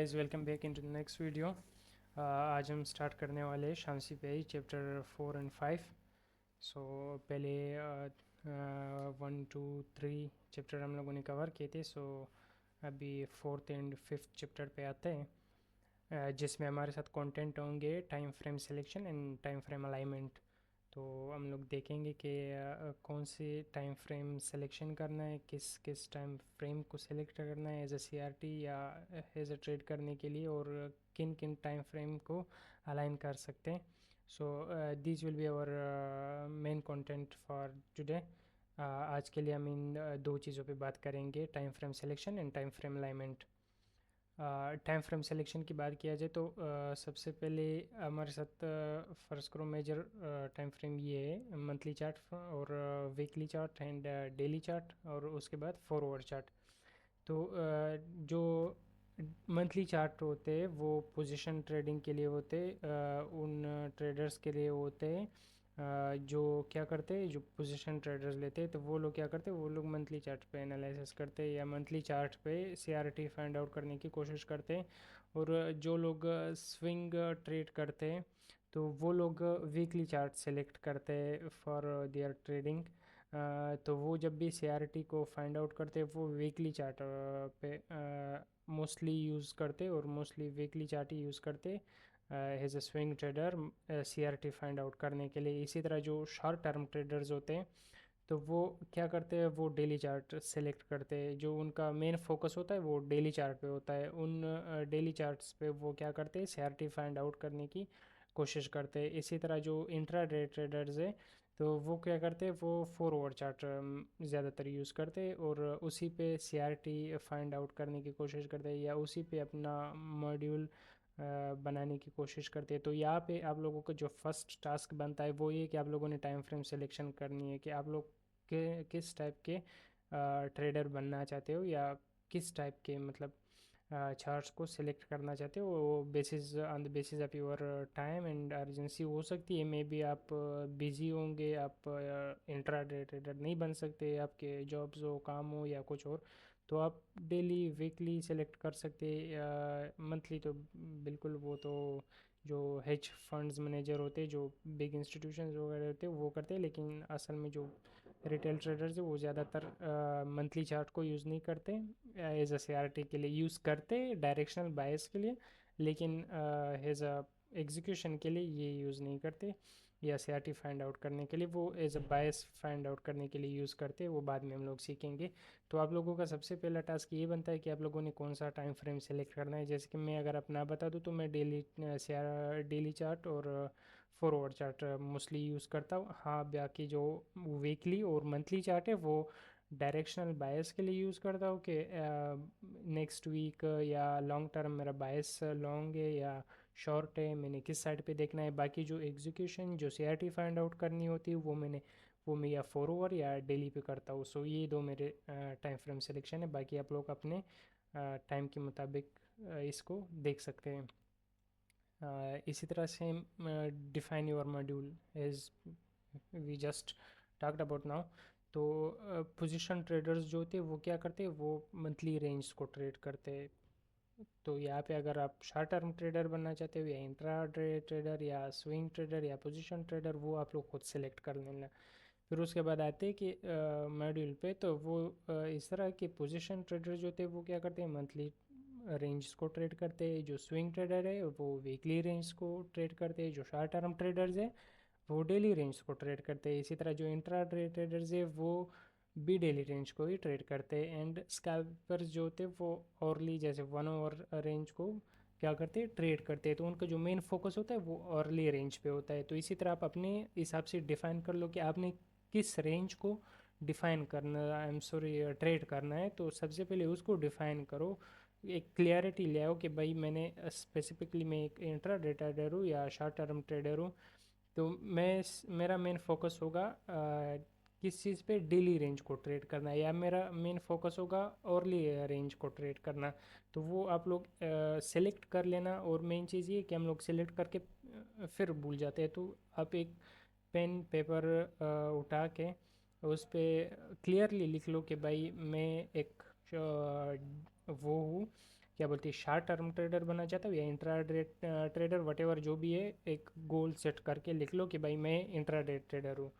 Guys, welcome back in to the next video. आज हम start करने वाले हैं शामसी पे चैप्टर 4 एंड 5। सो पहले 1 2 3 चैप्टर हम लोगों ने कवर किए थे। सो अभी फोर्थ एंड फिफ्थ चैप्टर पे आते हैं, जिसमें हमारे साथ कंटेंट होंगे time frame selection and time frame alignment. तो हम लोग देखेंगे कि कौन से टाइम फ्रेम सिलेक्शन करना है, किस किस टाइम फ्रेम को सिलेक्ट करना है एज ए सीआरटी या एज ए ट्रेड करने के लिए, और किन किन टाइम फ्रेम को अलाइन कर सकते हैं। So this will be our main content for today. आज के लिए हम इन दो चीज़ों पे बात करेंगे, time frame selection and time frame alignment. Time frame selection की बात किया जाए तो सबसे पहले हमारे साथ फर्स्ट करो मेजर टाइम फ्रेम ये है मंथली चार्ट और weekly chart and daily chart, और उसके बाद 4 आवर चार्ट। तो जो मंथली चार्ट होते हैं वो पोजीशन ट्रेडिंग के लिए होते हैं, उन ट्रेडर्स के लिए होते हैं जो क्या करते हैं, जो पोजीशन ट्रेडर्स लेते हैं। तो वो लोग क्या करते हैं, वो लोग मंथली चार्ट पे एनालिसिस करते हैं या मंथली चार्ट पे सीआरटी फाइंड आउट करने की कोशिश करते हैं। और जो लोग स्विंग ट्रेड करते हैं तो वो लोग वीकली चार्ट सेलेक्ट करते हैं फॉर देयर ट्रेडिंग। तो वो जब भी सीआरटी को फाइंड आउट करते हैं वो वीकली चार्ट पे मोस्टली यूज़ करते और मोस्टली वीकली चार्ट ही यूज़ करते as a swing trader CRT find out करने के लिए। इसी तरह जो शॉर्ट टर्म ट्रेडर्स होते हैं तो वो क्या करते हैं, वो डेली चार्ट सेलेक्ट करते हैं। जो उनका मेन फोकस होता है वो डेली चार्ट पे होता है। उन डेली चार्ट्स पे वो क्या करते हैं, सीआरटी फाइंड आउट करने की कोशिश करते हैं। इसी तरह जो इंट्रा डे ट्रेडर्स है तो वो क्या करते हैं, वो 4 आवर चार्ट ज़्यादातर यूज़ करते हैं और उसी पे सीआरटी फाइंड आउट करने की कोशिश करते हैं या उसी पे अपना मॉड्यूल बनाने की कोशिश करते हैं। तो यहाँ पे आप लोगों का जो फर्स्ट टास्क बनता है वो ये कि आप लोगों ने टाइम फ्रेम सिलेक्शन करनी है कि आप लोग के किस टाइप के ट्रेडर बनना चाहते हो या किस टाइप के मतलब चार्ट्स को सिलेक्ट करना चाहते हो। वो basis on the basis of your time and urgency हो सकती है। मे बी आप बिज़ी होंगे, आप इंट्रा डे ट्रेडर नहीं बन सकते, आपके जॉब्स हो, काम हो या कुछ और, तो आप डेली वीकली सेलेक्ट कर सकते। मंथली तो बिल्कुल, वो तो जो हेज फंड्स मैनेजर होते हैं, जो बिग इंस्टीट्यूशंस वगैरह होते हैं वो करते हैं। लेकिन असल में जो रिटेल ट्रेडर्स है वो ज़्यादातर मंथली चार्ट को यूज़ नहीं करते, एज अ सीआरटी के लिए यूज़ करते, डायरेक्शनल बायस के लिए, लेकिन एज अ एग्जीक्यूशन के लिए ये यूज़ नहीं करते, या सीआरटी फाइंड आउट करने के लिए वो as a bias find out करने के लिए यूज़ करते हैं। वो बाद में हम लोग सीखेंगे। तो आप लोगों का सबसे पहला टास्क ये बनता है कि आप लोगों ने कौन सा टाइम फ्रेम सेलेक्ट करना है। जैसे कि मैं अगर अपना बता दूँ तो मैं डेली चार्ट और 4 आवर चार्ट मोस्टली यूज़ करता हूँ। हाँ, बाकी जो वीकली और मंथली चार्ट है वो डायरेक्शनल बायस के लिए यूज़ करता हूँ कि नेक्स्ट वीक या लॉन्ग टर्म मेरा बायस लॉन्ग है या शॉर्ट है, मैंने किस साइड पे देखना है। बाकी जो एग्जीक्यूशन, जो सीआरटी फाइंड आउट करनी होती है वो मैं या 4 आवर या डेली पे करता हूँ। सो ये दो मेरे टाइम फ्रेम सिलेक्शन है। बाकी आप लोग अपने टाइम के मुताबिक इसको देख सकते हैं। इसी तरह से define your module as we just talked about now. तो पोजीशन ट्रेडर्स जो होते हैं वो क्या करते हैं, वो मंथली रेंज को ट्रेड करते हैं। तो यहाँ पे अगर आप शॉर्ट टर्म ट्रेडर बनना चाहते हो या इंट्रा डे ट्रेडर या स्विंग ट्रेडर या पोजीशन ट्रेडर, वो आप लोग खुद सेलेक्ट कर लेना। फिर उसके बाद आते हैं कि मॉड्यूल पे, तो वो इस तरह के पोजीशन ट्रेडर जो होते हैं वो क्या करते हैं, मंथली रेंज को ट्रेड करते हैं। जो स्विंग ट्रेडर है वो वीकली रेंज को ट्रेड करते हैं। जो शॉर्ट टर्म ट्रेडर्स है वो डेली रेंज को ट्रेड करते हैं। इसी तरह जो इंट्रा डे ट्रेडर्स है वो भी डेली रेंज को ही ट्रेड करते हैं। एंड स्कैल्पर्स जो होते हैं वो औरली, जैसे 1 आवर रेंज को क्या करते हैं, ट्रेड करते हैं। तो उनका जो मेन फोकस होता है वो अर्ली रेंज पे होता है। तो इसी तरह आप अपने हिसाब से डिफाइन कर लो कि आपने किस रेंज को डिफाइन करना, आई एम सॉरी, ट्रेड करना है। तो सबसे पहले उसको डिफाइन करो, एक क्लियरिटी ले आओ कि भाई मैंने स्पेसिफिकली मैं एक इंट्रा डे ट्रेडर हूँ या शॉर्ट टर्म ट्रेडर हूँ। तो मेरा मेन फोकस होगा किस चीज़ पे, डेली रेंज को ट्रेड करना है, या मेरा मेन फोकस होगा अर्ली रेंज को ट्रेड करना। तो वो आप लोग सेलेक्ट कर लेना। और मेन चीज़ ये कि हम लोग सेलेक्ट करके फिर भूल जाते हैं। तो आप एक पेन पेपर उठा के उस पर क्लियरली लिख लो कि भाई मैं एक वो हूँ क्या बोलते हैं शॉर्ट टर्म ट्रेडर बनना चाहता हूँ या इंट्राडे ट्रेडर, वटेवर जो भी है, एक गोल सेट करके लिख लो कि भाई मैं इंट्राडे ट्रेडर हूँ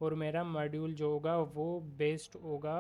और मेरा मॉड्यूल जो होगा वो बेस्ड होगा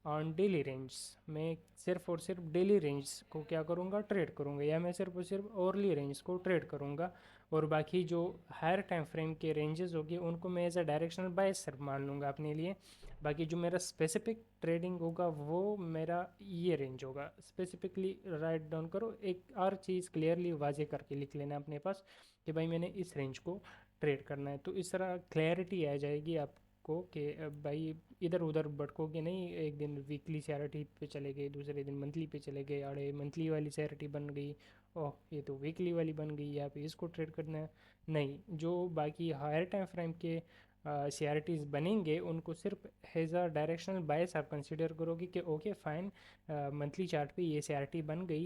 ऑन डेली रेंज। मैं सिर्फ और सिर्फ डेली रेंज को क्या करूँगा, ट्रेड करूँगा, या मैं सिर्फ और सिर्फ ओवरली रेंज को ट्रेड करूँगा और बाकी जो हायर टाइम फ्रेम के रेंजेस होगी उनको मैं एज अ डायरेक्शनल बायस सिर्फ मान लूँगा अपने लिए। बाकी जो मेरा स्पेसिफिक ट्रेडिंग होगा वो मेरा ये रेंज होगा। स्पेसिफिकली राइट डाउन करो, एक और चीज़ क्लियरली वाजे करके लिख लेना अपने पास कि भाई मैंने इस रेंज को ट्रेड करना है, तो इस तरह क्लैरिटी आ जाएगी आपको कि भाई इधर उधर भटकोगे नहीं। एक दिन वीकली सीआरटी पे चले गए, दूसरे दिन मंथली पे चले गए, अरे मंथली वाली सीआरटी बन गई, ओह ये तो वीकली वाली बन गई, यहाँ पे इसको ट्रेड करना है। नहीं, जो बाकी हायर टाइम फ्रेम के सीआरटीज बनेंगे उनको सिर्फ एज अ डायरेक्शनल बायस आप कंसिडर करोगे कि ओके फाइन, मंथली चार्ट पे ये सीआरटी बन गई,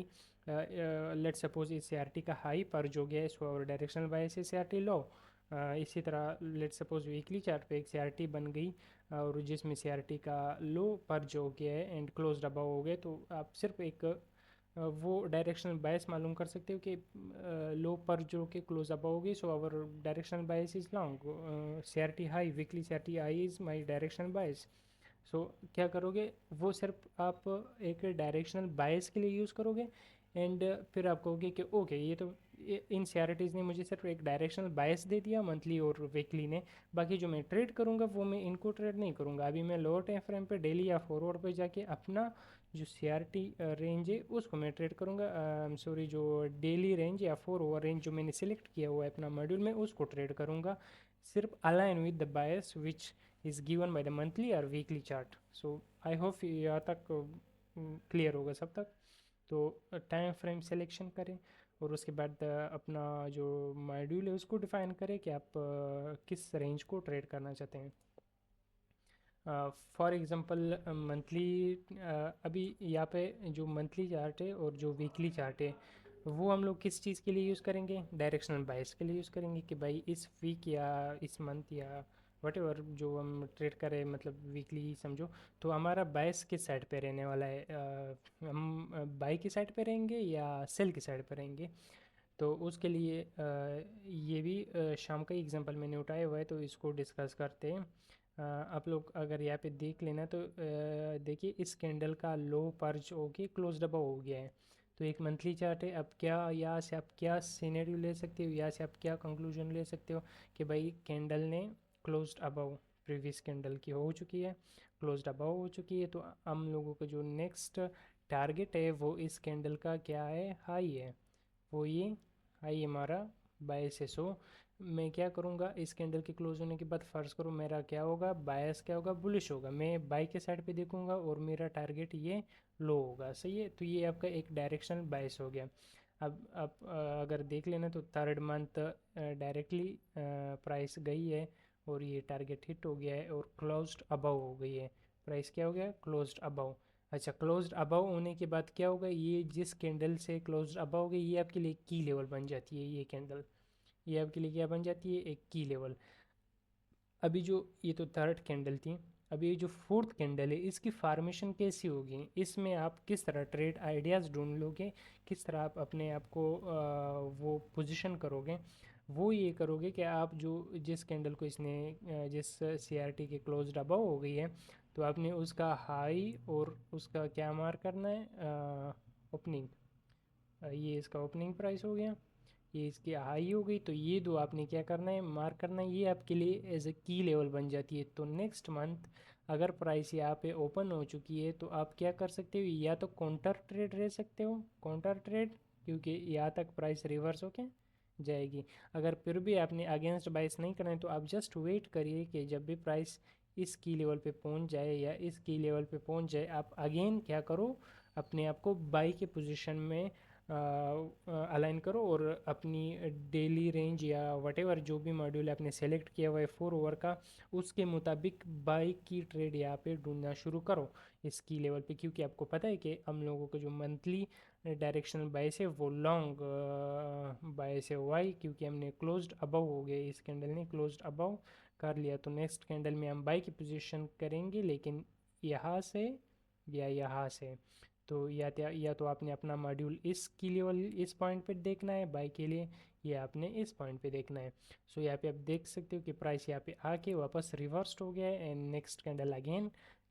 लेट सपोज इस सीआरटी का हाई पर जो गया है सो और डायरेक्शनल बायस है सीआरटी लो। इसी तरह लेट सपोज वीकली चार्ट पे एक सीआरटी बन गई और जिसमें सीआरटी का लो पर जो गया है एंड क्लोज अबव हो गए, तो आप सिर्फ एक वो डायरेक्शनल बायस मालूम कर सकते हो कि लो पर जो कि क्लोज अप होगी so our directional bias is long, CRT high, weekly CRT high is my directional bias. So क्या करोगे, वो सिर्फ आप एक डायरेक्शनल बायस के लिए यूज़ करोगे एंड फिर आप कहोगे कि ओके ये तो इन सीआरटीज़ ने मुझे सिर्फ एक डायरेक्शनल बायस दे दिया मंथली और वीकली ने, बाकी जो मैं ट्रेड करूँगा वो मैं इनको ट्रेड नहीं करूँगा। अभी मैं लोअर टाइम फ्रेम पे डेली या फॉरवर्ड पे जाके अपना जो सीआरटी रेंज है उसको मैं ट्रेड करूँगा, सॉरी जो डेली रेंज या फोर ओवर रेंज जो मैंने सिलेक्ट किया हुआ है अपना मॉड्यूल में उसको ट्रेड करूँगा, सिर्फ align with the bias which is given by the monthly और weekly chart. So I hope यहाँ तक क्लियर होगा सब तक। तो टाइम फ्रेम सिलेक्शन करें और उसके बाद अपना जो मॉड्यूल है उसको डिफाइन करें कि आप किस रेंज को ट्रेड करना चाहते हैं। फॉर एग्ज़ाम्पल मंथली, अभी यहाँ पे जो मंथली चार्ट है और जो वीकली चार्ट है वो हम लोग किस चीज़ के लिए यूज़ करेंगे, डायरेक्शनल बायस के लिए यूज़ करेंगे कि भाई इस वीक या इस मंथ या वटेवर जो हम ट्रेड करें, मतलब वीकली समझो, तो हमारा बायस किस साइड पे रहने वाला है, हम बाई की साइड पे रहेंगे या सेल की साइड पे रहेंगे। तो उसके लिए ये भी शाम का एग्जांपल मैंने उठाया हुआ है तो इसको डिस्कस करते हैं। आप लोग अगर यहाँ पे देख लेना तो देखिए इस कैंडल का लो पर्च हो के क्लोज अबव हो गया है। तो एक मंथली चार्ट है, अब क्या यहाँ से आप क्या सिनेरियो ले सकते हो, यहाँ से आप क्या कंक्लूजन ले सकते हो कि भाई कैंडल ने क्लोज अबव प्रीवियस कैंडल की हो चुकी है, क्लोज अबव हो चुकी है, तो हम लोगों का जो नेक्स्ट टारगेट है वो इस कैंडल का क्या है, हाई है, वो ये हाई हमारा 2200। मैं क्या करूँगा, इस कैंडल के क्लोज होने के बाद फर्ज करूँ मेरा क्या होगा, बायस क्या होगा, बुलिश होगा, मैं बाई के साइड पे देखूंगा और मेरा टारगेट ये लो होगा। सही है, तो ये आपका एक डायरेक्शनल बायस हो गया। अब आप अगर देख लेना तो थर्ड मंथ डायरेक्टली प्राइस गई है और ये टारगेट हिट हो गया है और क्लोज्ड अबव हो गई है, प्राइस क्या हो गया, क्लोज्ड अबव। अच्छा, क्लोज्ड अबव होने के बाद क्या होगा, ये जिस कैंडल से क्लोज्ड अबव हो गई ये आपके लिए की लेवल बन जाती है, ये कैंडल ये आपके लिए क्या बन जाती है, एक की लेवल। अभी जो ये तो थर्ड कैंडल थी, अभी ये जो फोर्थ कैंडल है इसकी फार्मेशन कैसी होगी, इसमें आप किस तरह ट्रेड आइडियाज़ ढूंढ लोगे, किस तरह आप अपने आप को वो पोजीशन करोगे, वो ये करोगे कि आप जो जिस कैंडल को इसने जिस सीआरटी के क्लोज्ड अबव हो गई है तो आपने उसका हाई और उसका क्या मार्क करना है, ओपनिंग, ये इसका ओपनिंग प्राइस हो गया, ये इसकी हाई हो गई, तो ये दो आपने क्या करना है, मार्क करना है, ये आपके लिए एज ए की लेवल बन जाती है। तो नेक्स्ट मंथ अगर प्राइस यहाँ पे ओपन हो चुकी है तो आप क्या कर सकते हो, या तो काउंटर ट्रेड रह सकते हो, काउंटर ट्रेड, क्योंकि यहाँ तक प्राइस रिवर्स होके जाएगी। अगर फिर भी आपने अगेंस्ट बाइस नहीं करना है तो आप जस्ट वेट करिए कि जब भी प्राइस इस की लेवल पे पहुंच जाए या इस की लेवल पे पहुंच जाए, आप अगेन क्या करो, अपने आप को बाई के पोजीशन में अलाइन करो और अपनी डेली रेंज या वटेवर जो भी मॉड्यूल आपने सेलेक्ट किया हुआ है फोर ओवर का उसके मुताबिक बाई की ट्रेड यहाँ पे ढूंढना शुरू करो इस की लेवल पे, क्योंकि आपको पता है कि हम लोगों को जो मंथली डायरेक्शनल बायस है वो लॉन्ग बायस है। वाई, क्योंकि हमने क्लोज्ड अबव हो गया, इस कैंडल ने क्लोज्ड अबव कर लिया, तो नेक्स्ट कैंडल में हम बाई की पोजीशन करेंगे लेकिन यहाँ से या यहाँ से। तो या तो आपने अपना मॉड्यूल इस की लेवल इस पॉइंट पे देखना है बाई के लिए, या आपने इस पॉइंट पे देखना है। सो यहाँ पे आप देख सकते हो कि प्राइस यहाँ पे आके वापस रिवर्स्ड हो गया है एंड नेक्स्ट कैंडल अगेन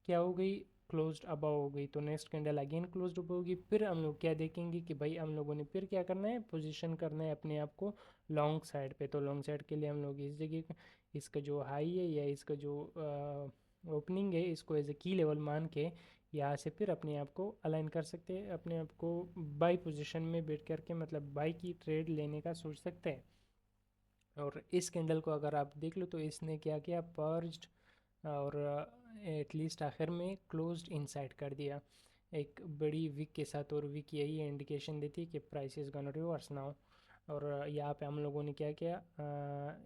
क्या हो गई, क्लोज्ड अबव हो गई। तो next candle again closed above होगी। फिर हम लोग क्या देखेंगे कि भाई हम लोगों ने फिर क्या करना है, पोजीशन करना है अपने आप को लॉन्ग साइड पे। तो लॉन्ग साइड के लिए हम लोग इस जगह इसका जो हाई है या इसका जो ओपनिंग है इसको एज ए की लेवल मान के यहाँ से फिर अपने आप को अलाइन कर सकते हैं, अपने आप को बाई पोजीशन में बैठ करके मतलब बाई की ट्रेड लेने का सोच सकते हैं। और इस कैंडल को अगर आप देख लो तो इसने क्या किया, पर्ज्ड और एटलीस्ट आखिर में क्लोज्ड इनसाइड कर दिया एक बड़ी विक के साथ। और विक यही इंडिकेशन देती है कि price is gonna reverse now. और यहाँ पे हम लोगों ने क्या किया,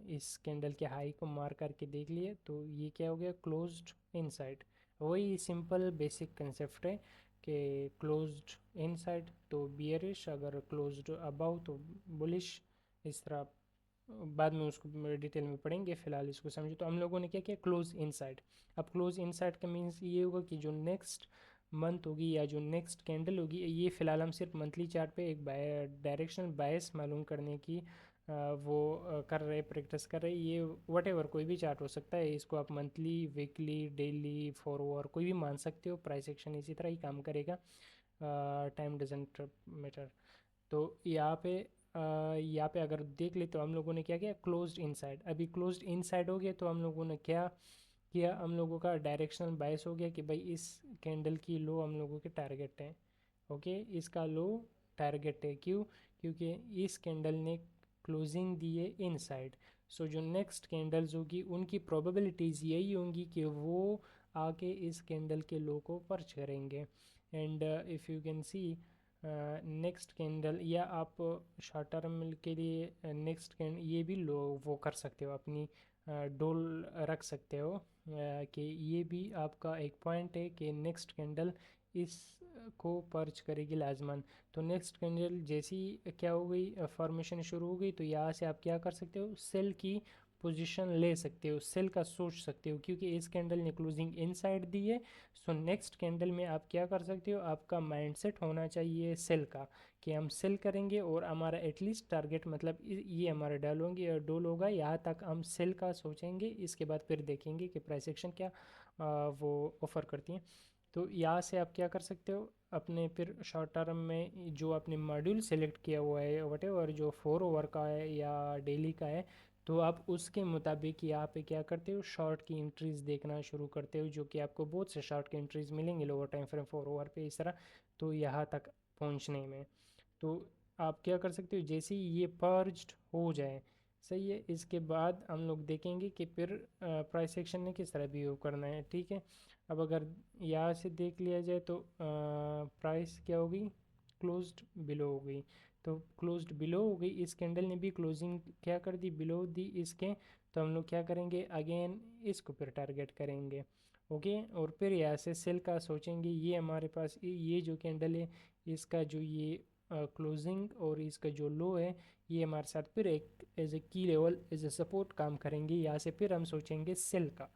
इस कैंडल के हाई को मार करके देख लिए, तो ये क्या हो गया, क्लोज्ड इनसाइड। वही सिंपल बेसिक कंसेप्ट है कि क्लोज्ड इनसाइड तो बियरिश, अगर क्लोज्ड अबाउ तो बुलिश। इस तरह बाद में उसको डिटेल में पढ़ेंगे, फिलहाल इसको समझो। तो हम लोगों ने क्या किया, क्लोज इनसाइड। अब क्लोज इनसाइड का मीन्स ये होगा कि जो नेक्स्ट मंथ होगी या जो नेक्स्ट कैंडल होगी, ये फिलहाल हम सिर्फ मंथली चार्ट पे एक डायरेक्शनल बायस मालूम करने की कर रहे, प्रैक्टिस कर रहे। ये वट एवर कोई भी चार्ट हो सकता है, इसको आप मंथली, वीकली, डेली, फॉरवर्ड कोई भी मान सकते हो। प्राइस एक्शन इसी तरह ही काम करेगा, टाइम डजेंट मैटर। तो यहाँ पे अगर देख ले तो हम लोगों ने क्या किया, क्लोज्ड इनसाइड। अभी क्लोज्ड इनसाइड हो गया तो हम लोगों ने क्या किया, हम लोगों का डायरेक्शनल बायस हो गया कि भाई इस कैंडल की लो हम लोगों के टारगेट है। ओके, इसका लो टारगेट है। क्यों? क्योंकि इस कैंडल ने क्लोजिंग दी है इनसाइड। सो जो नेक्स्ट कैंडल्स होगी उनकी प्रोबेबिलिटीज़ यही होंगी कि वो आके इस कैंडल के लो को पर्च करेंगे। And if you can see next candle, या आप शॉर्ट टर्म के लिए नेक्स्ट कैंड ये भी लो वो कर सकते हो, अपनी डोल रख सकते हो कि ये भी आपका एक पॉइंट है कि नेक्स्ट कैंडल इस को पर्च करेगी लाजमन। तो नेक्स्ट कैंडल जैसी क्या हो गई, फॉर्मेशन शुरू हो गई, तो यहाँ से आप क्या कर सकते हो, सेल की पोजीशन ले सकते हो, सेल का सोच सकते हो, क्योंकि इस कैंडल ने क्लोजिंग इनसाइड दी है। सो नेक्स्ट कैंडल में आप क्या कर सकते हो, आपका माइंडसेट होना चाहिए सेल का, कि हम सेल करेंगे और हमारा एटलीस्ट टारगेट मतलब ये हमारा डोल होगा, यहाँ तक हम सेल का सोचेंगे। इसके बाद फिर देखेंगे कि प्राइस एक्शन क्या वो ऑफ़र करती हैं। तो यहाँ से आप क्या कर सकते हो, अपने फिर शॉर्ट टर्म में जो आपने मॉड्यूल सेलेक्ट किया हुआ है वट एवर, जो 4 ओवर का है या डेली का है, तो आप उसके मुताबिक यहाँ पे क्या करते हो, शॉर्ट की एंट्रीज़ देखना शुरू करते हो, जो कि आपको बहुत से शॉर्ट की एंट्रीज़ मिलेंगे लोअर टाइम फ्रेम 4 ओवर पे इस तरह। तो यहाँ तक पहुँचने में तो आप क्या कर सकते हो, जैसे ही ये पर्ज्ड हो जाए, सही है, इसके बाद हम लोग देखेंगे कि फिर प्राइस एक्शन ने किस तरह बिहेव करना है। ठीक है, अब अगर यहाँ से देख लिया जाए तो प्राइस क्या हो गई, क्लोज्ड बिलो हो गई। तो क्लोज्ड बिलो हो गई, इस कैंडल ने भी क्लोजिंग क्या कर दी, बिलो दी इसके। तो हम लोग क्या करेंगे, अगेन इसको फिर टारगेट करेंगे। ओके, और फिर यहाँ से सेल का सोचेंगे। ये हमारे पास ये जो कैंडल है, इसका जो ये क्लोजिंग और इसका जो लो है, ये हमारे साथ फिर एक एज ए की लेवल, एज ए सपोर्ट काम करेंगे। यहाँ से फिर हम सोचेंगे सेल का,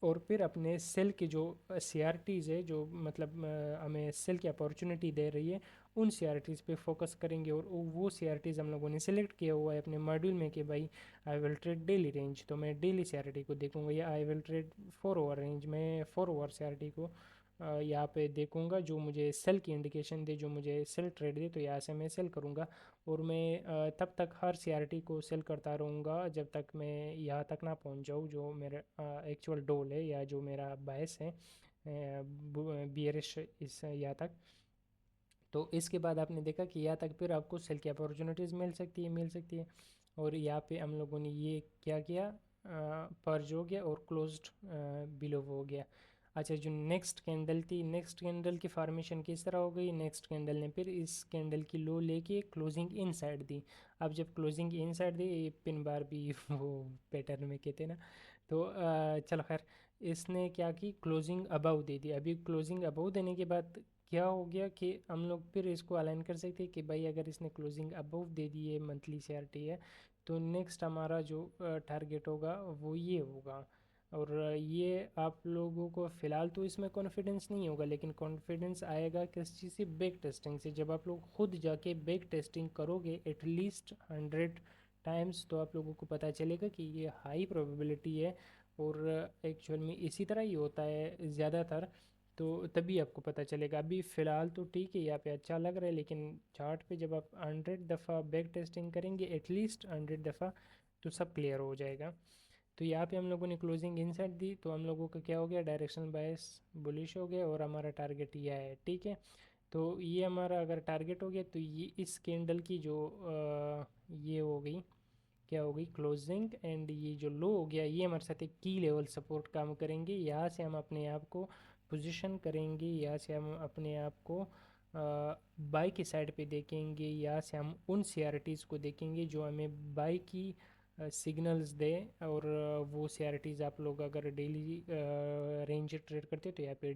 और फिर अपने सेल की जो सी आर टीज़ है, जो मतलब हमें सेल की अपॉर्चुनिटी दे रही है, उन सी आर टीज़ पर फोकस करेंगे। और वो सी आर टीज़ हम लोगों ने सेलेक्ट किया हुआ है अपने मॉड्यूल में कि भाई I will trade daily range, तो मैं डेली सी आर टी को देखूंगा, या I will trade 4 over range, मैं 4 ओवर सी आर टी को यहाँ पे देखूंगा, जो मुझे सेल की इंडिकेशन दे, जो मुझे सेल ट्रेड दे, तो यहाँ से मैं सेल करूँगा। और मैं तब तक हर सीआरटी को सेल करता रहूँगा जब तक मैं यहाँ तक ना पहुँच जाऊँ जो मेरा एक्चुअल डोल है, या जो मेरा बायस है बियरिश इस यहाँ तक। तो इसके बाद आपने देखा कि यहाँ तक फिर आपको सेल की अपॉर्चुनिटीज़ मिल सकती है। और यहाँ पे हम लोगों ने ये क्या किया, पर्ज हो गया और क्लोज्ड बिलो हो गया। अच्छा, जो नेक्स्ट कैंडल थी, नेक्स्ट कैंडल की फार्मेशन किस तरह हो गई, नेक्स्ट कैंडल ने फिर इस कैंडल की लो लेके क्लोजिंग इनसाइड दी। अब जब क्लोजिंग इनसाइड दी, ये पिन बार भी वो पैटर्न में कहते ना, तो चलो खैर, इसने क्या की, क्लोजिंग अबव दे दी। अभी क्लोजिंग अबव देने के बाद क्या हो गया कि हम लोग फिर इसको अलाइन कर सकते हैं कि भाई अगर इसने क्लोजिंग अबव दे दी है, मंथली सीआरटी है, तो नेक्स्ट हमारा जो टारगेट होगा वो ये होगा, और ये आप लोगों को फ़िलहाल तो इसमें कॉन्फिडेंस नहीं होगा, लेकिन कॉन्फिडेंस आएगा किस चीज़ से? बैक टेस्टिंग से। जब आप लोग खुद जाके बैक टेस्टिंग करोगे एटलीस्ट 100 टाइम्स, तो आप लोगों को पता चलेगा कि ये हाई प्रोबेबिलिटी है। और एक्चुअल में इसी तरह ही होता है ज़्यादातर, तो तभी आपको पता चलेगा। अभी फ़िलहाल तो ठीक है, यहाँ पे अच्छा लग रहा है, लेकिन चार्ट पे जब आप 100 दफ़ा बैक टेस्टिंग करेंगे, एटलीस्ट 100 दफ़ा, तो सब क्लियर हो जाएगा। तो यहाँ पे हम लोगों ने क्लोजिंग इनसाइड दी, तो हम लोगों का क्या हो गया? डायरेक्शनल बायस बुलिश हो गया, और हमारा टारगेट ये है, ठीक है। तो ये हमारा अगर टारगेट हो गया, तो ये इस कैंडल की जो ये हो गई, क्या हो गई? क्लोजिंग। एंड ये जो लो हो गया, ये हमारे साथ एक की लेवल सपोर्ट काम करेंगे। यहाँ से हम अपने आप को पोजीशन करेंगे, यहाँ से हम अपने आप को बाई की साइड पे देखेंगे। यहाँ से हम उन सीआरटीज़ को देखेंगे जो हमें बाई की सिग्नल्स दे। और वो सीआरटीज़ आप लोग अगर डेली रेंज ट्रेड करते हो, तो यहाँ पे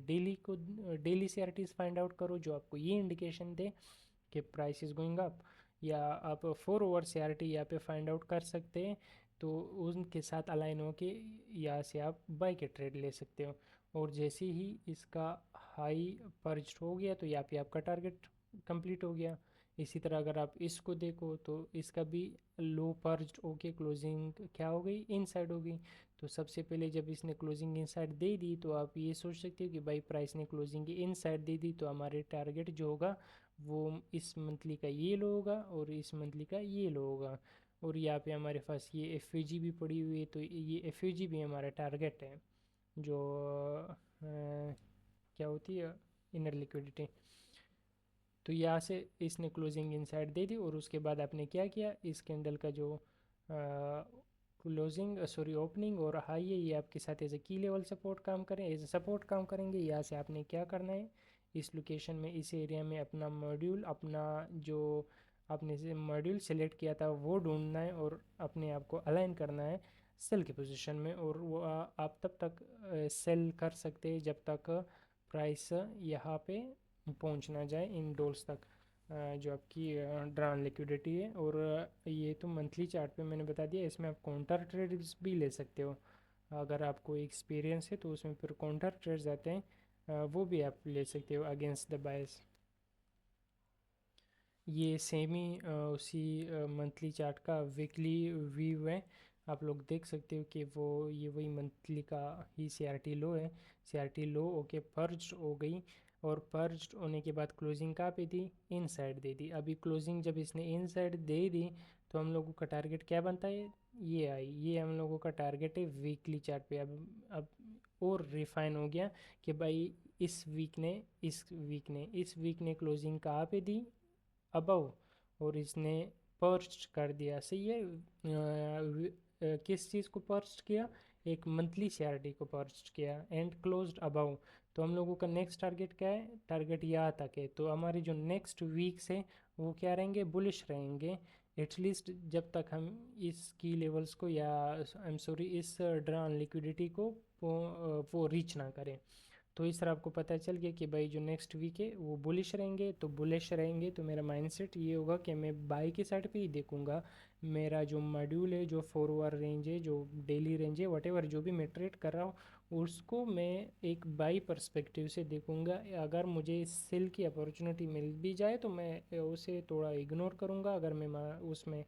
डेली सीआरटीज़ फाइंड आउट करो जो आपको ये इंडिकेशन दे कि प्राइस इज़ गोइंग अप। या आप 4 ओवर सीआरटी यहाँ पे फाइंड आउट कर सकते हैं, तो उनके साथ अलाइन हो के यहाँ से आप बाई के ट्रेड ले सकते हो। और जैसे ही इसका हाई पर्ज हो गया, तो यहाँ पे आपका टारगेट कंप्लीट हो गया। इसी तरह अगर आप इसको देखो, तो इसका भी लो पर्ज होके क्लोजिंग क्या हो गई? इनसाइड हो गई। तो सबसे पहले जब इसने क्लोजिंग इनसाइड दे दी, तो आप ये सोच सकते हो कि भाई प्राइस ने क्लोजिंग इनसाइड दे दी, तो हमारे टारगेट जो होगा वो इस मंथली का ये लो होगा, और इस मंथली का ये लो होगा। और यहाँ पे हमारे पास ये एफ भी पड़ी हुई है, तो ये एफ भी हमारा टारगेट है, जो क्या होती है? Inner liquidity. तो यहाँ से इसने क्लोजिंग इनसाइड दे दी, और उसके बाद आपने क्या किया? इस कैंडल का जो क्लोजिंग सॉरी ओपनिंग और हाई है, ये आपके साथ एज ए की लेवल सपोर्ट काम करें, एज ए सपोर्ट काम करेंगे। यहाँ से आपने क्या करना है? इस लोकेशन में, इस एरिया में अपना मॉड्यूल, अपना जो आपने से मॉड्यूल सेलेक्ट किया था वो ढूंढना है, और अपने आप को अलाइन करना है सेल की पोजीशन में। और वो आप तब तक सेल कर सकते हैं जब तक प्राइस यहाँ पे पहुंच ना जाए इन डॉल्स तक, जो आपकी ड्रान लिक्विडिटी है। और ये तो मंथली चार्ट पे मैंने बता दिया। इसमें आप काउंटर ट्रेड्स भी ले सकते हो, अगर आपको एक्सपीरियंस है तो उसमें फिर काउंटर ट्रेड्स आते हैं, वो भी आप ले सकते हो अगेंस्ट द बायस। ये सेम ही उसी मंथली चार्ट का वीकली व्यू है। आप लोग देख सकते हो कि वो ये वही मंथली का ही सीआरटी लो है। सीआरटी लो ओके पर्ज्ड हो गई, और पर्ज्ड होने के बाद क्लोजिंग कहाँ पे दी? इनसाइड दे दी। अभी क्लोजिंग जब इसने इनसाइड दे दी, तो हम लोगों का टारगेट क्या बनता है? ये आई, ये हम लोगों का टारगेट है वीकली चार्ट पे। अब और रिफाइन हो गया कि भाई इस वीक ने क्लोजिंग कहाँ पे दी? अबव। और इसने पर्च कर दिया, सही है। किस चीज़ को पर्च किया? एक मंथली सीआरटी को पर्च किया, एंड क्लोज्ड अबव। तो हम लोगों का नेक्स्ट टारगेट क्या है? टारगेट यहाँ तक है। तो हमारी जो नेक्स्ट वीक्स है वो क्या रहेंगे? बुलिश रहेंगे, एटलीस्ट जब तक हम इस की लेवल्स को, या आई एम सॉरी, इस ड्रॉन लिक्विडिटी को वो रीच ना करें। तो इस तरह आपको पता चल गया कि भाई जो नेक्स्ट वीक है वो बुलिश रहेंगे। तो बुलिश रहेंगे तो मेरा माइंडसेट ये होगा कि मैं बाई की साइड पे ही देखूंगा। मेरा जो मॉड्यूल है, जो 4 आवर रेंज है, जो डेली रेंज है, वटेवर जो भी मैं ट्रेड कर रहा हूँ, उसको मैं एक बाई पर्सपेक्टिव से देखूंगा। अगर मुझे सेल की अपॉर्चुनिटी मिल भी जाए तो मैं उसे थोड़ा इग्नोर करूंगा। अगर मैं उसमें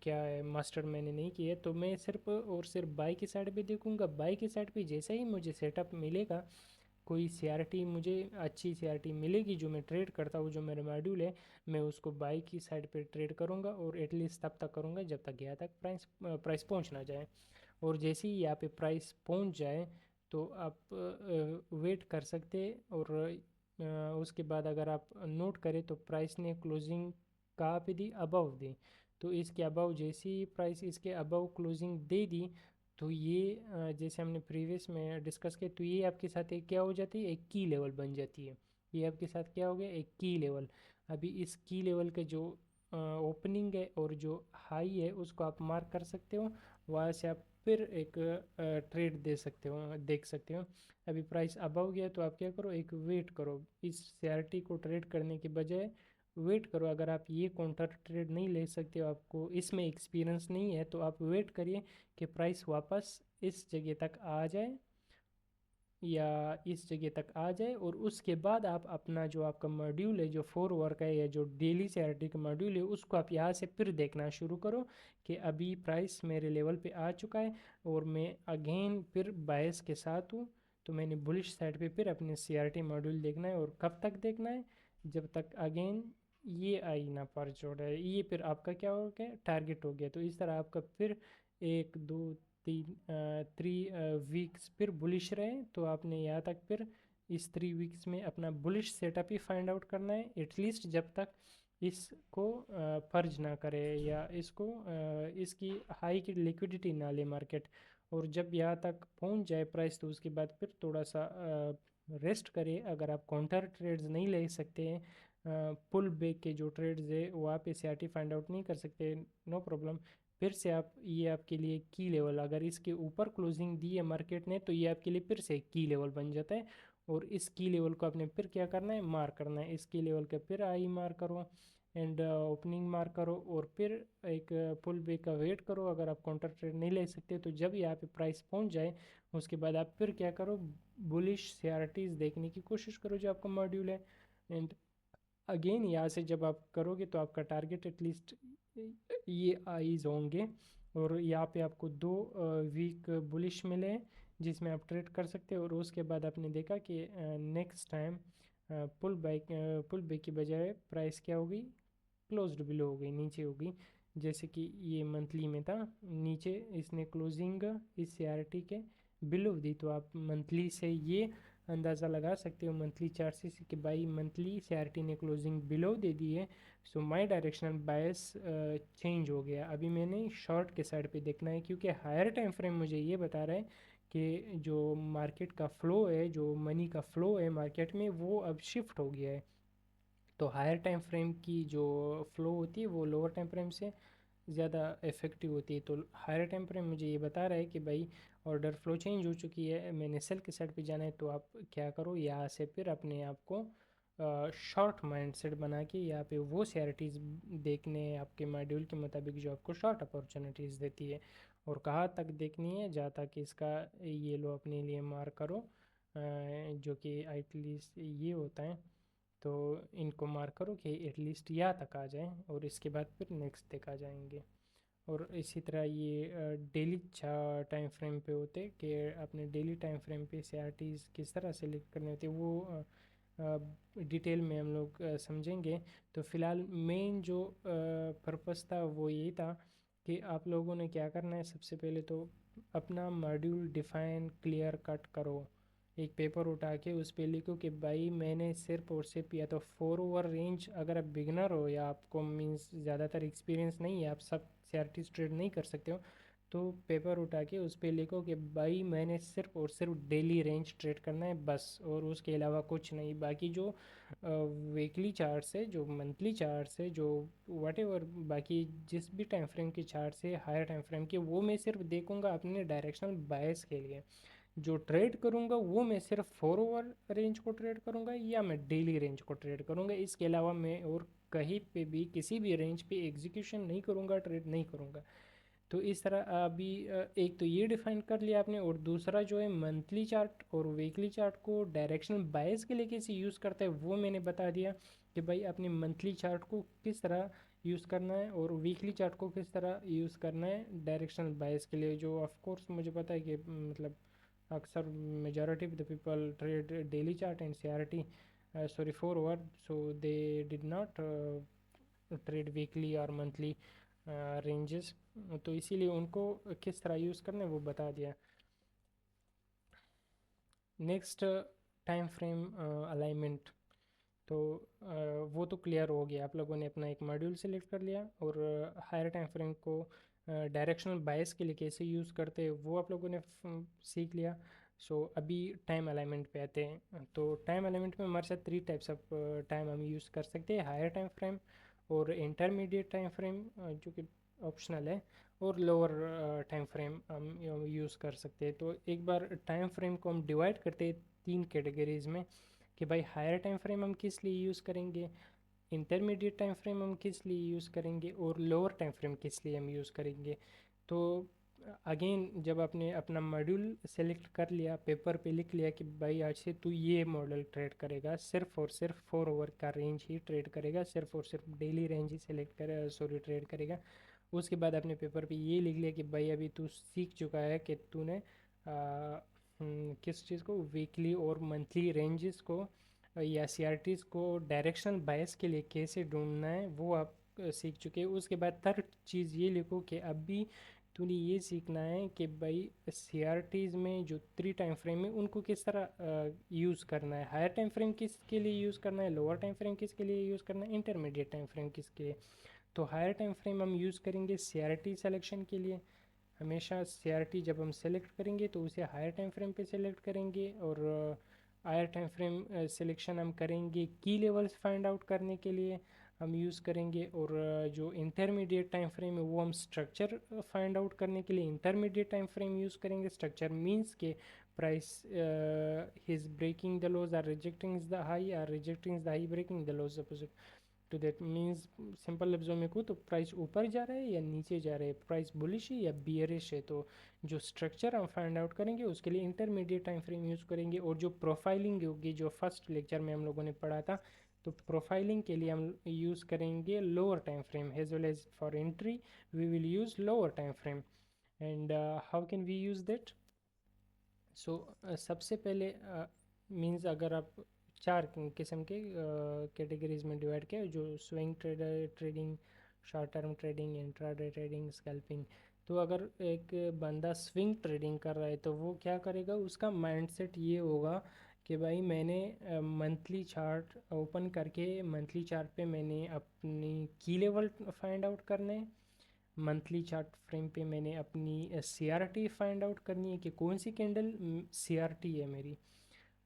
क्या है मास्टर मैंने नहीं किया, तो मैं सिर्फ और सिर्फ बाई की साइड पे देखूंगा। बाई की साइड पे जैसे ही मुझे सेटअप मिलेगा, कोई सीआरटी मुझे अच्छी सीआरटी मिलेगी जो मैं ट्रेड करता हूँ, जो मेरा मॉड्यूल है, मैं उसको बाई की साइड पे ट्रेड करूँगा। और एटलीस्ट तब तक करूँगा जब तक यहाँ तक प्राइस पहुँच ना जाए। और जैसे ही यहाँ पे प्राइस पहुँच जाए, तो आप वेट कर सकते हैं। और उसके बाद अगर आप नोट करें, तो प्राइस ने क्लोजिंग कहाँ पे दी? अबव दी। तो इसके अबव, जैसे ही प्राइस इसके अबव क्लोजिंग दे दी, तो ये जैसे हमने प्रीवियस में डिस्कस किया, तो ये आपके साथ एक क्या हो जाती है? एक की लेवल बन जाती है। ये आपके साथ क्या हो गया? एक की लेवल। अभी इस की लेवल के जो ओपनिंग है और जो हाई है, उसको आप मार्क कर सकते हो। वहाँ से आप फिर एक ट्रेड दे सकते हो, देख सकते हो। अभी प्राइस अबव गया, तो आप क्या करो? एक वेट करो। इस सीआरटी को ट्रेड करने के बजाय वेट करो। अगर आप ये काउंटर ट्रेड नहीं ले सकते हो, आपको इसमें एक्सपीरियंस नहीं है, तो आप वेट करिए कि प्राइस वापस इस जगह तक आ जाए या इस जगह तक आ जाए, और उसके बाद आप अपना जो आपका मॉड्यूल है, जो 4 आवर का है या जो डेली CRT का मॉड्यूल है, उसको आप यहाँ से फिर देखना शुरू करो कि अभी प्राइस मेरे लेवल पे आ चुका है और मैं अगेन फिर बायस के साथ हूँ। तो मैंने बुलिश साइड पे फिर अपने CRT मॉड्यूल देखना है, और कब तक देखना है, जब तक अगेन ये आई ना पर जोड़ है, ये फिर आपका क्या हो गया, टारगेट हो गया। तो इस तरह आपका फिर 1 2 3 3 वीक्स फिर बुलिश रहे, तो आपने यहाँ तक फिर इस 3 वीक्स में अपना बुलिश सेटअप ही फाइंड आउट करना है, एटलीस्ट जब तक इसको फर्ज ना करे या इसको इसकी हाई की लिक्विडिटी ना ले मार्केट। और जब यहाँ तक पहुँच जाए प्राइस, तो उसके बाद फिर थोड़ा सा रेस्ट करिए। अगर आप काउंटर ट्रेड्स नहीं ले सकते हैं, पुल बैक के जो ट्रेड्स है वहाँ पे CRT फाइंड आउट नहीं कर सकते, नो प्रॉब्लम। फिर से आप, ये आपके लिए की लेवल, अगर इसके ऊपर क्लोजिंग दी है मार्केट ने, तो ये आपके लिए फिर से की लेवल बन जाता है। और इस की लेवल को आपने फिर क्या करना है, मार्क करना है। इस की लेवल का फिर आई मार्क करो एंड ओपनिंग मार्क करो, और फिर एक पुल बैक का वेट करो। अगर आप काउंटर ट्रेड नहीं ले सकते, तो जब यहाँ पे प्राइस पहुँच जाए, उसके बाद आप फिर क्या करो, बुलिश CRTs देखने की कोशिश करो जो आपका मॉड्यूल है। एंड अगेन यहाँ से जब आप करोगे, तो आपका टारगेट एटलीस्ट ये आईज होंगे, और यहाँ पे आपको 2 वीक बुलिश मिले हैं जिसमें आप ट्रेड कर सकते हो। और उसके बाद आपने देखा कि नेक्स्ट टाइम पुल बैक की बजाय प्राइस क्या होगी, क्लोज्ड बिलो हो गई, नीचे होगी। जैसे कि ये मंथली में था, नीचे इसने क्लोजिंग इस CRT के बिलो दी, तो आप मंथली से ये अंदाज़ा लगा सकते हो, मंथली चार्ट से, कि भाई मंथली CRT ने क्लोजिंग बिलो दे दी है। So my directional bias change हो गया। अभी मैंने शॉर्ट के साइड पे देखना है, क्योंकि हायर टाइम फ्रेम मुझे ये बता रहा है कि जो मार्केट का फ़्लो है, जो मनी का फ़्लो है मार्केट में, वो अब शिफ्ट हो गया है। तो हायर टाइम फ्रेम की जो फ़्लो होती है वो लोअर टाइम फ्रेम से ज़्यादा इफ़ेक्टिव होती है। तो हायर टाइम फ्रेम मुझे ये बता रहा है कि भाई ऑर्डर फ्लो चेंज हो चुकी है, मैंने सेल के साइड पे जाना है। तो आप क्या करो, यहाँ से फिर अपने आप को शॉर्ट माइंडसेट बना के यहाँ पे वो CRTs देखने हैं आपके मॉड्यूल के मुताबिक, जो आपको शॉर्ट अपॉर्चुनिटीज़ देती है। और कहाँ तक देखनी है, जहाँ तक इसका ये लो अपने लिए मार्क करो, जो कि एटलीस्ट ये होता है। तो इनको मार्क करो कि एटलीस्ट यहाँ तक आ जाए, और इसके बाद फिर नेक्स्ट तक आ जाएंगे। और इसी तरह ये डेली टाइम फ्रेम पे होते कि अपने डेली टाइम फ्रेम पे CRTs किस तरह सेलेक्ट करने होते हैं, वो डिटेल में हम लोग समझेंगे। तो फ़िलहाल मेन जो पर्पस था वो यही था कि आप लोगों ने क्या करना है, सबसे पहले तो अपना मॉड्यूल डिफ़ाइन क्लियर कट करो। एक पेपर उठा के उस पे लिखो कि भाई मैंने सिर्फ और सिर्फ, या तो 4 ओवर रेंज, अगर आप बिगनर हो या आपको मीन्स ज़्यादातर एक्सपीरियंस नहीं है, आप सब CRT ट्रेड नहीं कर सकते हो, तो पेपर उठा के उस पे लिखो कि भाई मैंने सिर्फ और सिर्फ डेली रेंज ट्रेड करना है बस, और उसके अलावा कुछ नहीं। बाकी जो वीकली चार्ट है, जो मंथली चार्ट है, जो वट एवर बाकी जिस भी टाइम फ्रेम के चार्ट है हायर टाइम फ्रेम के, वो मैं सिर्फ देखूंगा अपने डायरेक्शनल बायस के लिए। जो ट्रेड करूंगा वो मैं सिर्फ 4 ओवर रेंज को ट्रेड करूंगा, या मैं डेली रेंज को ट्रेड करूंगा। इसके अलावा मैं और कहीं पे भी किसी भी रेंज पे एग्जीक्यूशन नहीं करूंगा, ट्रेड नहीं करूंगा। तो इस तरह अभी एक तो ये डिफाइन कर लिया आपने, और दूसरा जो है मंथली चार्ट और वीकली चार्ट को डायरेक्शनल बायस के लिए कैसे यूज़ करता है वो मैंने बता दिया कि भाई अपने मंथली चार्ट को किस तरह यूज़ करना है और वीकली चार्ट को किस तरह यूज़ करना है डायरेक्शनल बायस के लिए। जो ऑफ कोर्स मुझे पता है कि मतलब अक्सर majority of the people trade daily chart and CRT, sorry 4 over, so they did not trade weekly और मंथली रेंजेस। तो इसीलिए उनको किस तरह यूज़ करना है वो बता दिया। Next, time frame alignment. तो वो तो क्लियर हो गया, आप लोगों ने अपना एक मॉड्यूल सेलेक्ट कर लिया, और हायर टाइम फ्रेम को डायरेक्शनल बायस के लिए कैसे यूज़ करते हैं वो आप लोगों ने सीख लिया। सो अभी टाइम अलाइनमेंट पे आते हैं। तो टाइम अलाइनमेंट में हमारे साथ 3 टाइप्स ऑफ टाइम हम यूज़ कर सकते हैं, हायर टाइम फ्रेम और इंटरमीडिएट टाइम फ्रेम, जो कि ऑप्शनल है, और लोअर टाइम फ्रेम हम यूज़ कर सकते हैं। तो एक बार टाइम फ्रेम को हम डिवाइड करते हैं 3 कैटेगरीज में, कि भाई हायर टाइम फ्रेम हम किस लिए यूज़ करेंगे, इंटरमीडिएट टाइम फ्रेम हम किस लिए यूज़ करेंगे, और लोअर टाइम फ्रेम किस लिए हम यूज़ करेंगे। तो अगेन जब आपने अपना मॉड्यूल सेलेक्ट कर लिया, पेपर पे लिख लिया कि भाई आज से तू ये मॉडल ट्रेड करेगा, सिर्फ और सिर्फ 4 ओवर का रेंज ही ट्रेड करेगा, सिर्फ और सिर्फ डेली रेंज ही सेलेक्ट करे सॉरी ट्रेड करेगा। उसके बाद अपने पेपर पे ये लिख लिया कि भाई अभी तू सीख चुका है कि तूने किस चीज़ को, वीकली और मंथली रेंजेस को या सीआरटीज़ को डायरेक्शनल बायस के लिए कैसे ढूंढना है वो आप सीख चुके हैं। उसके बाद थर्ड चीज़ ये लिखो कि अभी तूने ये सीखना है कि भाई सीआरटीज़ में जो 3 टाइम फ्रेम है उनको किस तरह यूज़ करना है, हायर टाइम फ्रेम किसके लिए यूज़ करना है, लोअर टाइम फ्रेम किसके लिए यूज़ करना है, इंटरमीडिएट टाइम फ्रेम किसके लिए। तो हायर टाइम फ्रेम हम यूज़ करेंगे सीआरटी सिलेक्शन के लिए। हमेशा सीआरटी जब हम सेलेक्ट करेंगे तो उसे हायर टाइम फ्रेम पे सेलेक्ट करेंगे, और हायर टाइम फ्रेम सिलेक्शन हम करेंगे की लेवल्स फाइंड आउट करने के लिए हम यूज़ करेंगे। और जो इंटरमीडिएट टाइम फ्रेम है वो हम स्ट्रक्चर फाइंड आउट करने के लिए इंटरमीडिएट टाइम फ्रेम यूज़ करेंगे। स्ट्रक्चर मींस के price is breaking the lows or rejecting the high, or rejecting the high breaking the lows opposite to that. Means simple लफ्ज़ों में कहूँ तो प्राइस ऊपर जा रहा है या नीचे जा रहा है, प्राइस बुलिश है या बियरिश है। तो जो स्ट्रक्चर हम फाइंड आउट करेंगे उसके लिए इंटरमीडिएट टाइम फ्रेम यूज़ करेंगे। और जो प्रोफाइलिंग होगी, जो फर्स्ट लेक्चर में हम लोगों ने पढ़ा था, तो प्रोफाइलिंग के लिए हम यूज़ करेंगे lower time frame. As well as for entry we will use lower time frame. And how can we use that? So सबसे पहले मीन्स अगर आप 4 किस्म के कैटेगरीज में डिवाइड किया, जो swing trading, short term trading, intraday trading, scalping. तो अगर एक बंदा स्विंग ट्रेडिंग कर रहा है तो वो क्या करेगा, उसका माइंडसेट ये होगा कि भाई मैंने मंथली चार्ट ओपन करके मंथली चार्ट पे मैंने अपनी की लेवल फाइंड आउट करने हैं, मंथली चार्ट फ्रेम पे मैंने अपनी सीआरटी फाइंड आउट करनी है कि कौन सी कैंडल सीआरटी है मेरी।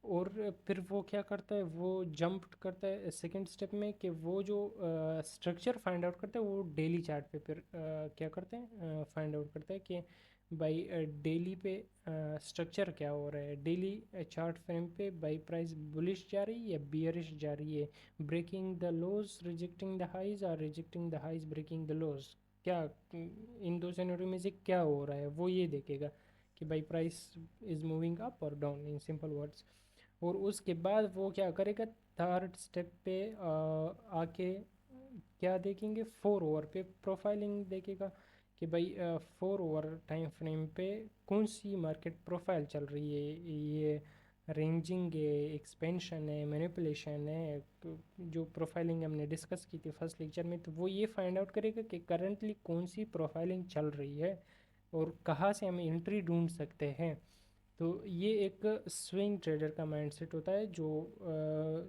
और फिर वो क्या करता है, वो जंप करता है सेकंड स्टेप में कि वो जो स्ट्रक्चर फाइंड आउट करता है वो डेली चार्ट पे फिर क्या करते हैं, फाइंड आउट करता है कि भाई डेली पे स्ट्रक्चर क्या हो रहा है, डेली चार्ट फ्रेम पे बाई प्राइस बुलिश जा रही है या बियरिश जा रही है, breaking the lows rejecting the highs, और rejecting the highs breaking the lows. क्या इन दो सिनेरियो में से क्या हो रहा है वो ये देखेगा कि भाई प्राइस इज़ मूविंग अप और डाउन, इन सिंपल वर्ड्स। और उसके बाद वो क्या करेगा, थर्ड स्टेप पे आके क्या देखेंगे, 4 ओवर पे प्रोफाइलिंग देखेगा कि भाई 4 ओवर टाइम फ्रेम पे कौन सी मार्केट प्रोफाइल चल रही है, ये रेंजिंग है, एक्सपेंशन है, मैनिपुलेशन है। तो जो प्रोफाइलिंग हमने डिस्कस की थी फर्स्ट लेक्चर में, तो वो ये फाइंड आउट करेगा कि करंटली कौन सी प्रोफाइलिंग चल रही है और कहाँ से हम एंट्री ढूंढ सकते हैं। तो ये एक स्विंग ट्रेडर का माइंडसेट होता है जो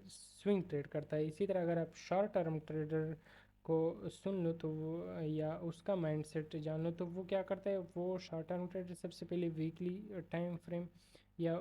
स्विंग ट्रेड करता है। इसी तरह अगर आप शॉर्ट टर्म ट्रेडर को सुन लो तो वो या उसका माइंडसेट जान लो तो वो क्या करता है, वो शॉर्ट टर्म ट्रेडर सबसे पहले वीकली टाइम फ्रेम या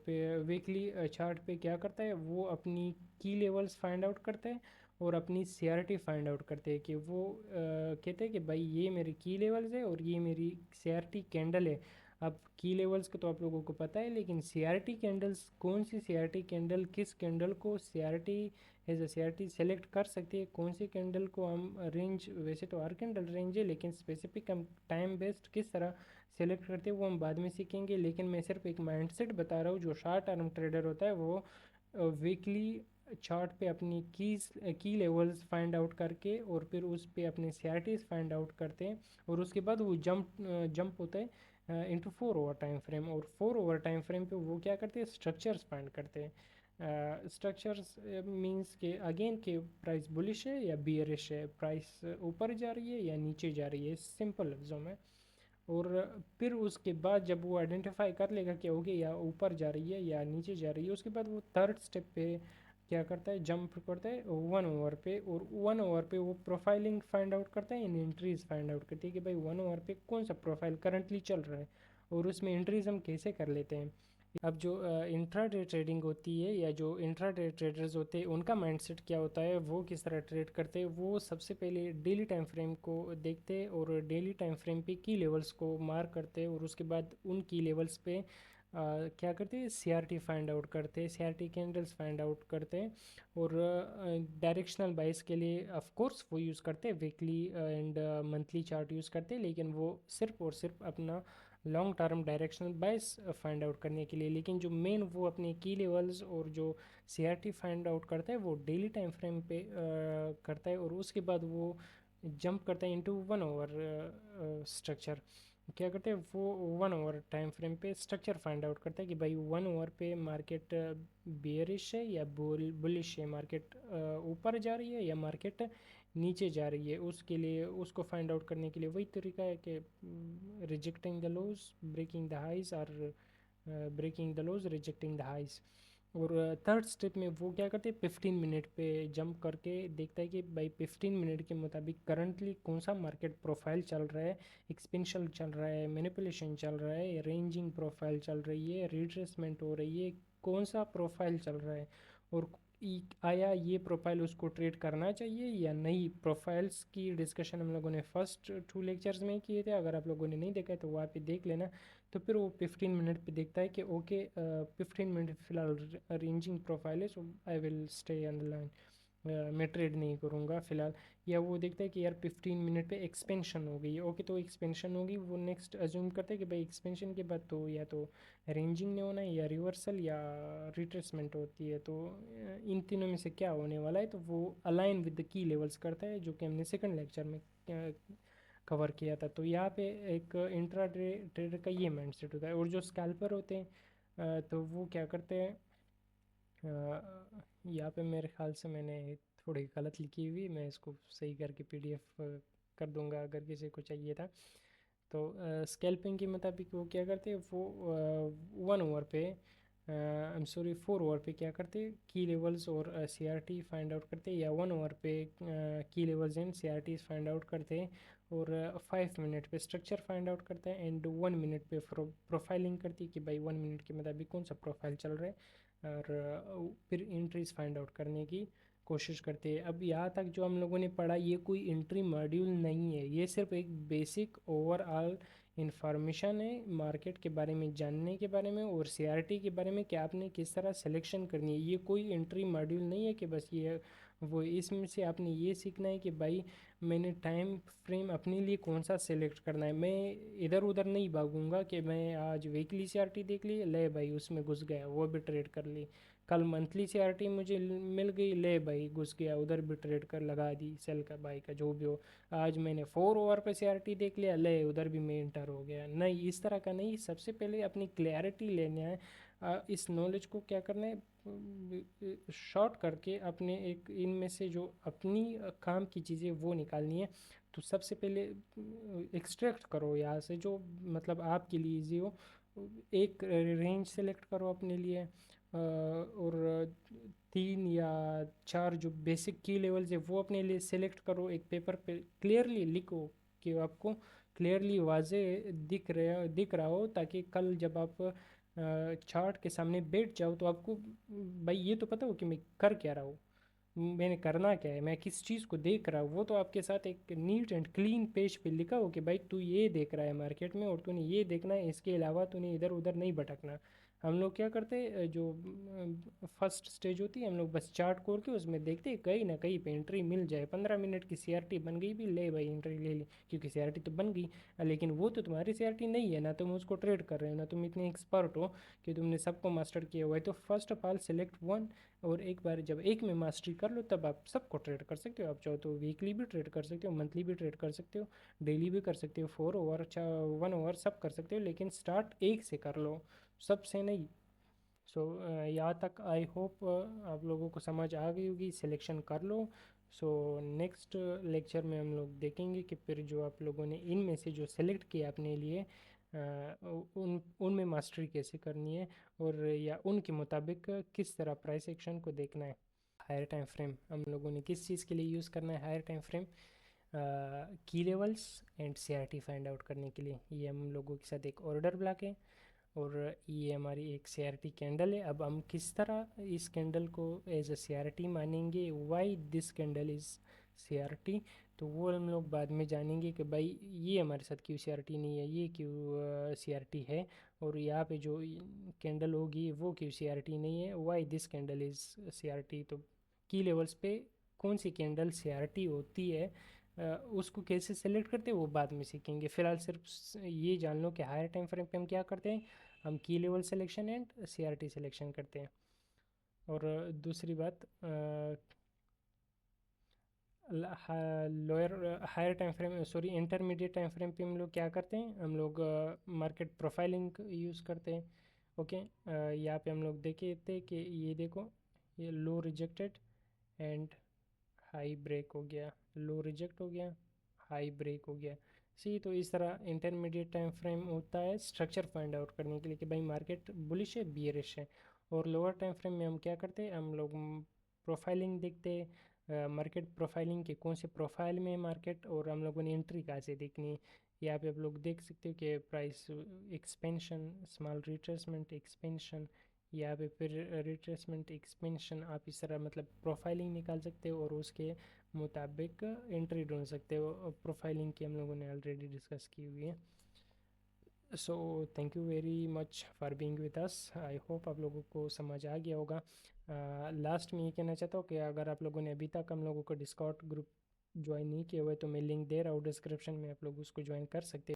पे वीकली चार्ट पे क्या करता है, वो अपनी की लेवल्स फाइंड आउट करता है और अपनी सीआरटी फाइंड आउट करते हैं कि वो कहते हैं कि भाई ये मेरी की लेवल्स है और ये मेरी सीआरटी कैंडल है। अब की लेवल्स का तो आप लोगों को पता है, लेकिन सीआरटी कैंडल्स, कौन सी सीआरटी कैंडल किस कैंडल को CRT as a CRT select कर सकती है, कौन सी कैंडल को हम रेंज, वैसे तो हर कैंडल रेंज है लेकिन स्पेसिफिक हम टाइम बेस्ड किस तरह सेलेक्ट करते हैं वो हम बाद में सीखेंगे। लेकिन मैं सिर्फ एक माइंडसेट बता रहा हूँ, जो शॉर्ट टर्म ट्रेडर होता है वो वीकली चार्ट पे अपनी की लेवल्स फाइंड आउट करके और फिर उस पे अपने सीआरटीज फाइंड आउट करते हैं, और उसके बाद वो जंप होता है इंटू 4 ओवर टाइम फ्रेम। और 4 ओवर टाइम फ्रेम पे वो क्या करते हैं, स्ट्रक्चर्स फाइंड करते हैं। स्ट्रक्चर्स मींस के अगेन के प्राइस बुलिश है या बियरिश है, प्राइस ऊपर जा रही है या नीचे जा रही है, सिंपल लफ्ज़ों में। और फिर उसके बाद जब वो आइडेंटिफाई कर लेगा कि ओके या ऊपर जा रही है या नीचे जा रही है, उसके बाद वो थर्ड स्टेप पे क्या करता है, जंप करता है 1 ओवर पे। और 1 ओवर पे वो प्रोफाइलिंग फाइंड आउट करता है, इन एंट्रीज फाइंड आउट करती है कि भाई 1 ओवर पे कौन सा प्रोफाइल करंटली चल रहा है और उसमें एंट्रीज हम कैसे कर लेते हैं। अब जो इंट्राडे ट्रेडिंग होती है या जो इंट्राडे ट्रेडर्स होते हैं उनका माइंडसेट क्या होता है, वो किस तरह ट्रेड करते हैं, वो सबसे पहले डेली टाइम फ्रेम को देखते हैं और डेली टाइम फ्रेम पे की लेवल्स को मार्क करते हैं और उसके बाद उन की लेवल्स पे क्या करते हैं, सीआरटी फाइंड आउट करते हैं, सीआरटी कैंडल्स फाइंड आउट करते हैं। और डायरेक्शनल बाइस के लिए ऑफ कोर्स वो यूज़ करते हैं, weekly and monthly chart use करते हैं, लेकिन वो सिर्फ और सिर्फ अपना लॉन्ग टर्म डायरेक्शनल बाइस फाइंड आउट करने के लिए। लेकिन जो मेन वो अपने की लेवल्स और जो सीआरटी फाइंड आउट करता है वो डेली टाइम फ्रेम पे करता है, और उसके बाद वो जंप करता है इनटू 1 आवर स्ट्रक्चर। क्या करते हैं, वो 1 आवर टाइम फ्रेम पे स्ट्रक्चर फाइंड आउट करता है कि भाई 1 आवर पे मार्केट बियरिश है या बुलिश है, मार्केट ऊपर जा रही है या मार्केट नीचे जा रही है। उसके लिए उसको फाइंड आउट करने के लिए वही तरीका है कि rejecting the lows, breaking the highs, और breaking the lows, rejecting the highs. और थर्ड स्टेप में वो क्या करते हैं, 15 मिनट पे जंप करके देखता है कि भाई 15 मिनट के मुताबिक करंटली कौन सा मार्केट प्रोफाइल चल रहा है, एक्सपेंशन चल रहा है, मैनिपुलेशन चल रहा है, रेंजिंग प्रोफाइल चल रही है, रिट्रेसमेंट हो रही है, कौन सा प्रोफाइल चल रहा है। और आया ये प्रोफाइल उसको ट्रेड करना चाहिए या नहीं। प्रोफाइल्स की डिस्कशन हम लोगों ने फर्स्ट 2 लेक्चर्स में किए थे, अगर आप लोगों ने नहीं देखा है तो वहाँ पे देख लेना। तो फिर वो 15 मिनट पे देखता है कि ओके 15 मिनट फ़िलहाल रेंजिंग प्रोफाइल है, so I will stay on the line, मैं ट्रेड नहीं करूँगा फ़िलहाल। या वो देखता है कि यार 15 मिनट पे एक्सपेंशन हो गई है, ओके तो एक्सपेंशन होगी, वो नेक्स्ट अज्यूम करता है कि भाई एक्सपेंशन के बाद तो या तो रेंजिंग नहीं होना है या रिवर्सल या रिट्रेसमेंट होती है, तो इन तीनों में से क्या होने वाला है, तो वो align with the key levels करता है, जो कि हमने सेकंड लेक्चर में कवर किया था। तो यहाँ पे एक इंट्रा ट्रेडर का ये माइंडसेट होता है। और जो स्कैल्पर होते हैं तो वो क्या करते हैं, यहाँ पे मेरे ख्याल से मैंने थोड़ी गलत लिखी हुई, मैं इसको सही करके पीडीएफ कर दूंगा अगर किसी को चाहिए था। तो स्कैल्पिंग के मुताबिक वो क्या करते हैं, वो 1 ओवर पे, आई एम सॉरी 4 ओवर पे क्या करते हैं, की लेवल्स और सीआरटी फाइंड आउट करते हैं, या 1 ओवर पे की levels and CRT find out करते हैं। और 5 मिनट पे स्ट्रक्चर फाइंड आउट करते हैं, एंड 1 मिनट पे प्रोफाइलिंग करती है कि भाई 1 मिनट के मुताबिक कौन सा प्रोफाइल चल रहा है। और फिर एंट्रीज फाइंड आउट करने की कोशिश करते हैं। अब यहाँ तक जो हम लोगों ने पढ़ा ये कोई एंट्री मॉड्यूल नहीं है, ये सिर्फ एक बेसिक ओवरऑल इंफॉर्मेशन है मार्केट के बारे में, जानने के बारे में, और सीआरटी के बारे में कि आपने किस तरह सिलेक्शन करनी है। ये कोई एंट्री मॉड्यूल नहीं है कि बस ये वो, इसमें से आपने ये सीखना है कि भाई मैंने टाइम फ्रेम अपने लिए कौन सा सेलेक्ट करना है। मैं इधर उधर नहीं भागूंगा कि मैं आज वीकली सीआरटी देख ली, ले भाई उसमें घुस गया, वो भी ट्रेड कर ली। कल मंथली सीआरटी मुझे मिल गई, ले भाई घुस गया, उधर भी ट्रेड कर लगा दी, सेल का बाई का जो भी हो। आज मैंने 4 ओवर पे सीआरटी देख लिया, ले उधर भी मैं इंटर हो गया। नहीं, इस तरह का नहीं। सबसे पहले अपनी क्लैरिटी लेना है, इस नॉलेज को क्या करना है, शॉर्ट करके अपने एक इनमें से जो अपनी काम की चीज़ें वो निकालनी है। तो सबसे पहले एक्सट्रैक्ट करो यहाँ से जो मतलब आपके लिए ईजी हो। एक रेंज सेलेक्ट करो अपने लिए, और 3 या 4 जो बेसिक की लेवल्स है वो अपने लिए सेलेक्ट करो, एक पेपर पे क्लियरली लिखो कि आपको क्लियरली वाजे दिख रहा हो, ताकि कल जब आप चार्ट के सामने बैठ जाओ तो आपको भाई ये तो पता हो कि मैं कर क्या रहा हूँ, मैंने करना क्या है, मैं किस चीज़ को देख रहा हूँ। वो तो आपके साथ एक नीट एंड क्लीन पेज पे लिखा हो कि भाई तू ये देख रहा है मार्केट में, और तूने ये देखना है, इसके अलावा तूने इधर उधर नहीं भटकना। हम लोग क्या करते हैं, जो फर्स्ट स्टेज होती है, हम लोग बस चार्ट खोल के उसमें देखते हैं कहीं ना कहीं पे एंट्री मिल जाए। 15 मिनट की सीआरटी बन गई भी, ले भाई एंट्री ले ली, क्योंकि सीआरटी तो बन गई। लेकिन वो तो तुम्हारी सीआरटी नहीं है ना, तुम उसको ट्रेड कर रहे हो ना, तुम इतने एक्सपर्ट हो कि तुमने सबको मास्टर किया हुआ है। तो first of all select one, और एक बार जब एक में मास्टरी कर लो तब आप सबको ट्रेड कर सकते हो। आप चाहो तो वीकली भी ट्रेड कर सकते हो, मंथली भी ट्रेड कर सकते हो, डेली भी कर सकते हो, 4 ओवर 1 ओवर सब कर सकते हो, लेकिन स्टार्ट एक से कर लो, सबसे नहीं। सो यहाँ तक आई होप आप लोगों को समझ आ गई होगी, सिलेक्शन कर लो। सो नेक्स्ट लेक्चर में हम लोग देखेंगे कि फिर जो आप लोगों ने इनमें से जो सेलेक्ट किया अपने लिए, उनमें मास्टरी कैसे करनी है, और या उनके मुताबिक किस तरह प्राइस एक्शन को देखना है। हायर टाइम फ्रेम हम लोगों ने किस चीज़ के लिए यूज़ करना है, हायर टाइम फ्रेम की levels and CRT find out करने के लिए। ये हम लोगों के साथ एक ऑर्डर ब्लॉक है, और ये हमारी एक सीआरटी कैंडल है। अब हम किस तरह इस कैंडल को एज अ सीआरटी मानेंगे, why this candle is CRT, तो वो हम लोग बाद में जानेंगे कि भाई ये हमारे साथ क्यों CRT नहीं है, ये क्यों CRT है, और यहाँ पे जो कैंडल होगी वो क्यों CRT नहीं है, why this candle is CRT। तो की लेवल्स पे कौन सी कैंडल CRT होती है, उसको कैसे सेलेक्ट करते हैं वो बाद में सीखेंगे। फिलहाल सिर्फ ये जान लो कि हायर टाइम फ्रेम पे हम क्या करते हैं, हम की level selection and CRT selection करते हैं। और दूसरी बात, lower higher time frame, sorry intermediate time frame पे हम लोग क्या करते हैं, हम लोग मार्केट प्रोफाइलिंग यूज़ करते हैं। ओके, यहाँ पे हम लोग देखे थे कि ये देखो, ये लो रिजेक्टेड एंड हाई ब्रेक हो गया, लो रिजेक्ट हो गया, हाई ब्रेक हो गया। सी, तो इस तरह इंटरमीडिएट टाइम फ्रेम होता है स्ट्रक्चर फाइंड आउट करने के लिए कि भाई मार्केट बुलिश है बियरिश है। और लोअर टाइम फ्रेम में हम क्या करते हैं, हम लोग प्रोफाइलिंग देखते हैं, मार्केट प्रोफाइलिंग के कौन से प्रोफाइल में मार्केट, और हम लोगों ने एंट्री कहाँ से देखनी है। यहाँ पे आप लोग देख सकते हो कि price expansion, small retracement, expansion, यहाँ पे फिर रिट्रेसमेंट, एक्सपेंशन, आप इस तरह मतलब प्रोफाइलिंग निकाल सकते हो और उसके मुताबिक एंट्री ढूंढ सकते हो। प्रोफाइलिंग की हम लोगों ने ऑलरेडी डिस्कस की हुई है। So thank you very much for being with us, I hope आप लोगों को समझ आ गया होगा। लास्ट में ये कहना चाहता हूँ कि अगर आप लोगों ने अभी तक हम लोगों को डिस्कॉर्ड ग्रुप ज्वाइन नहीं किया हुआ है तो मैं लिंक दे रहा हूँ डिस्क्रिप्शन में, आप लोग उसको ज्वाइन कर सकते हैं।